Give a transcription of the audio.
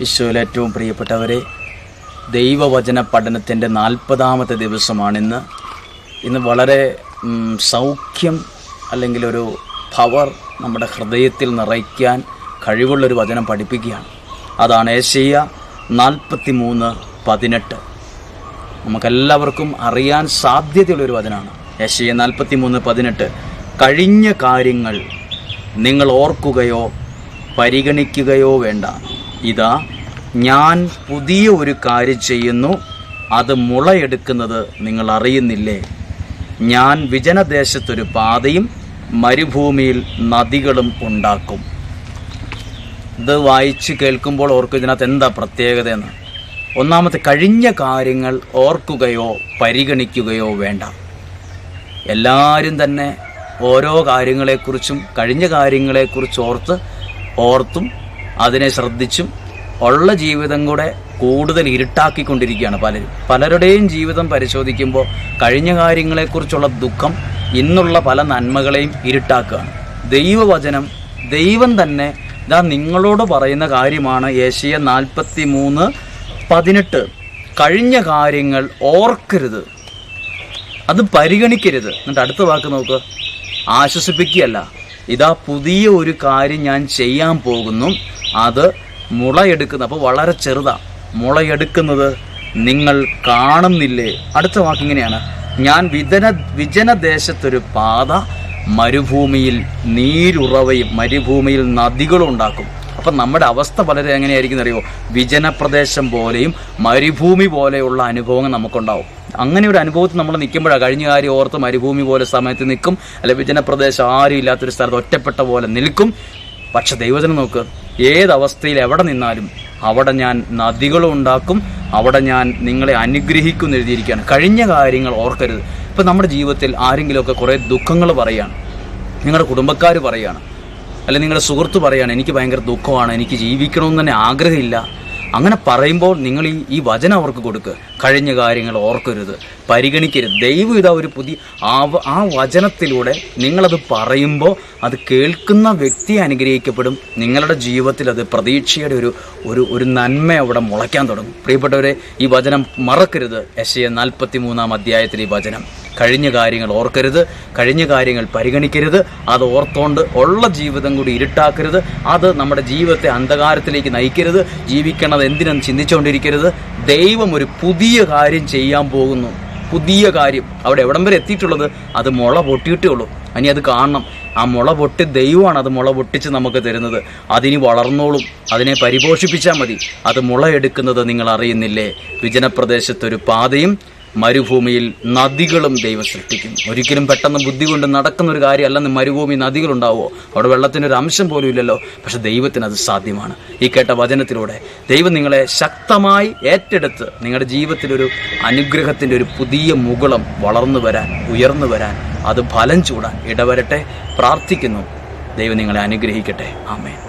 ഈശോയിൽ ഏറ്റവും പ്രിയപ്പെട്ടവരെ, ദൈവവചന പഠനത്തിൻ്റെ 40ാമത്തെ ദിവസമാണിന്ന്. ഇന്ന് വളരെ സൗഖ്യം അല്ലെങ്കിൽ ഒരു പവർ നമ്മുടെ ഹൃദയത്തിൽ നിറയ്ക്കാൻ കഴിവുള്ളൊരു വചനം പഠിപ്പിക്കുകയാണ്. അതാണ് യെശയ്യാ 43:18. നമുക്കെല്ലാവർക്കും അറിയാൻ സാധ്യതയുള്ളൊരു വചനമാണ്. യെശയ്യാ 43:18. കഴിഞ്ഞ കാര്യങ്ങൾ നിങ്ങൾ ഓർക്കുകയോ പരിഗണിക്കുകയോ വേണ്ട. ഇതാ, ഞാൻ പുതിയ ഒരു കാര്യം ചെയ്യുന്നു, അത് മുളയെടുക്കുന്നത് നിങ്ങൾ അറിയുന്നില്ലേ? ഞാൻ വിജനദേശത്തൊരു പാതയും മരുഭൂമിയിൽ നദികളും ഉണ്ടാക്കും. ഇത് വായിച്ച് കേൾക്കുമ്പോൾ ഓർക്കും ഇതിനകത്ത് എന്താ പ്രത്യേകതയെന്ന്. ഒന്നാമത്തെ, കഴിഞ്ഞ കാര്യങ്ങൾ ഓർക്കുകയോ പരിഗണിക്കുകയോ വേണ്ട. എല്ലാവരും തന്നെ ഓരോ കാര്യങ്ങളെക്കുറിച്ചും കഴിഞ്ഞ കാര്യങ്ങളെക്കുറിച്ച് ഓർത്തും അതിനെ ശ്രദ്ധിച്ചും ഉള്ള ജീവിതം കൂടെ കൂടുതൽ ഇരുട്ടാക്കിക്കൊണ്ടിരിക്കുകയാണ് പലരുടെയും ജീവിതം പരിശോധിക്കുമ്പോൾ കഴിഞ്ഞ കാര്യങ്ങളെക്കുറിച്ചുള്ള ദുഃഖം ഇന്നുള്ള പല നന്മകളെയും ഇരുട്ടാക്കുകയാണ്. ദൈവവചനം, ദൈവം തന്നെ ഇതാ നിങ്ങളോട് പറയുന്ന കാര്യമാണ്. യെശയ്യാ 43:18. കഴിഞ്ഞ കാര്യങ്ങൾ ഓർക്കരുത്, അത് പരിഗണിക്കരുത്. എന്നിട്ട് അടുത്ത വാക്ക് നോക്ക്, ആശ്വസിപ്പിക്കുകയല്ല, ഇതാ പുതിയ ഒരു കാര്യം ഞാൻ ചെയ്യാൻ പോകുന്നു, അത് മുളയെടുക്കുന്നു. അപ്പോൾ വളരെ ചെറുതാണ്. മുളയെടുക്കുന്നത് നിങ്ങൾ കാണുന്നില്ലേ? അടുത്ത വാക്കിങ്ങനെയാണ്, ഞാൻ വിജനദേശത്തൊരു പാത, മരുഭൂമിയിൽ നീരുറവയും മരുഭൂമിയിൽ നദികളും ഉണ്ടാക്കും. അപ്പം നമ്മുടെ അവസ്ഥ വളരെ എങ്ങനെയായിരിക്കും അറിയോ? വിജനപ്രദേശം പോലെയും മരുഭൂമി പോലെയുള്ള അനുഭവങ്ങൾ നമുക്കുണ്ടാവും. അങ്ങനെ ഒരു അനുഭവത്തിൽ നമ്മൾ നിൽക്കുമ്പോഴാണ് കഴിഞ്ഞ കാര്യം ഓർത്ത് മരുഭൂമി പോലെ സമയത്ത് നിൽക്കും, അല്ലെ വിജനപ്രദേശം ആരും ഇല്ലാത്തൊരു സ്ഥലത്ത് ഒറ്റപ്പെട്ട പോലെ നിൽക്കും. പക്ഷെ ദൈവത്തിനെ നോക്ക്, ഏതവസ്ഥയിൽ എവിടെ നിന്നാലും അവിടെ ഞാൻ നദികളും ഉണ്ടാക്കും, അവിടെ ഞാൻ നിങ്ങളെ അനുഗ്രഹിക്കും എഴുതിയിരിക്കുകയാണ്. കഴിഞ്ഞ കാര്യങ്ങൾ ഓർക്കരുത്. ഇപ്പം നമ്മുടെ ജീവിതത്തിൽ ആരെങ്കിലുമൊക്കെ കുറേ ദുഃഖങ്ങൾ പറയുകയാണ്, നിങ്ങളുടെ കുടുംബക്കാർ പറയുകയാണ്, അല്ലെങ്കിൽ നിങ്ങളുടെ സുഹൃത്ത് പറയുകയാണ്, എനിക്ക് ഭയങ്കര ദുഃഖമാണ്, എനിക്ക് ജീവിക്കണമെന്ന് തന്നെ ആഗ്രഹമില്ല. അങ്ങനെ പറയുമ്പോൾ നിങ്ങൾ ഈ വചനം അവർക്ക് കൊടുക്കുക. കഴിഞ്ഞ കാര്യങ്ങൾ ഓർക്കരുത്, പരിഗണിക്കരുത്. ദൈവം ഇതാ ഒരു പുതിയ ആ വചനത്തിലൂടെ നിങ്ങളത് പറയുമ്പോൾ അത് കേൾക്കുന്ന വ്യക്തി അനുഗ്രഹിക്കപ്പെടും. നിങ്ങളുടെ ജീവിതത്തിൽ അത് പ്രതീക്ഷയുടെ ഒരു നന്മ അവിടെ മുളയ്ക്കാൻ തുടങ്ങും. പ്രിയപ്പെട്ടവരെ, ഈ വചനം മറക്കരുത്. യെശയ്യാ 43 ഈ വചനം. കഴിഞ്ഞ കാര്യങ്ങൾ ഓർക്കരുത്, കഴിഞ്ഞ കാര്യങ്ങൾ പരിഗണിക്കരുത്. അത് ഓർത്തോണ്ട് ഉള്ള ജീവിതം കൂടി ഇരുട്ടാക്കരുത്. അത് നമ്മുടെ ജീവിതത്തെ അന്ധകാരത്തിലേക്ക് നയിക്കരുത്. ജീവിക്കണത് എന്തിനും ചിന്തിച്ചുകൊണ്ടിരിക്കരുത്. ദൈവം ഒരു പുതിയ കാര്യം ചെയ്യാൻ പോകുന്നു. പുതിയ കാര്യം അവിടെ എവിടം വരെ എത്തിയിട്ടുള്ളത്? അത് മുള പൊട്ടിയിട്ടേ ഉള്ളൂ. ഇനി അത് കാണണം. ആ മുള പൊട്ടി ദൈവമാണ് അത് മുള പൊട്ടിച്ച് നമുക്ക് തരുന്നത്. അതിനി വളർന്നോളും, അതിനെ പരിപോഷിപ്പിച്ചാൽ മതി. അത് മുളയെടുക്കുന്നത് നിങ്ങൾ അറിയുന്നില്ലേ? വിജനപ്രദേശത്തൊരു പാതയും മരുഭൂമിയിൽ നദികളും ദൈവം സൃഷ്ടിക്കും. ഒരിക്കലും പെട്ടെന്ന് ബുദ്ധി കൊണ്ട് നടക്കുന്ന ഒരു കാര്യമല്ലെന്ന് മരുഭൂമി നദികളുണ്ടാവുമോ? അവിടെ വെള്ളത്തിനൊരു അംശം പോലും ഇല്ലല്ലോ. പക്ഷെ ദൈവത്തിന് അത് സാധ്യമാണ്. ഈ കേട്ട വചനത്തിലൂടെ ദൈവം നിങ്ങളെ ശക്തമായി ഏറ്റെടുത്ത് നിങ്ങളുടെ ജീവിതത്തിലൊരു അനുഗ്രഹത്തിൻ്റെ ഒരു പുതിയ മുകുളം വളർന്നു വരാൻ, ഉയർന്നു വരാൻ, അത് ഫലം ചൂടാൻ ഇടവരട്ടെ. പ്രാർത്ഥിക്കുന്നു. ദൈവം നിങ്ങളെ അനുഗ്രഹിക്കട്ടെ. ആമേൻ.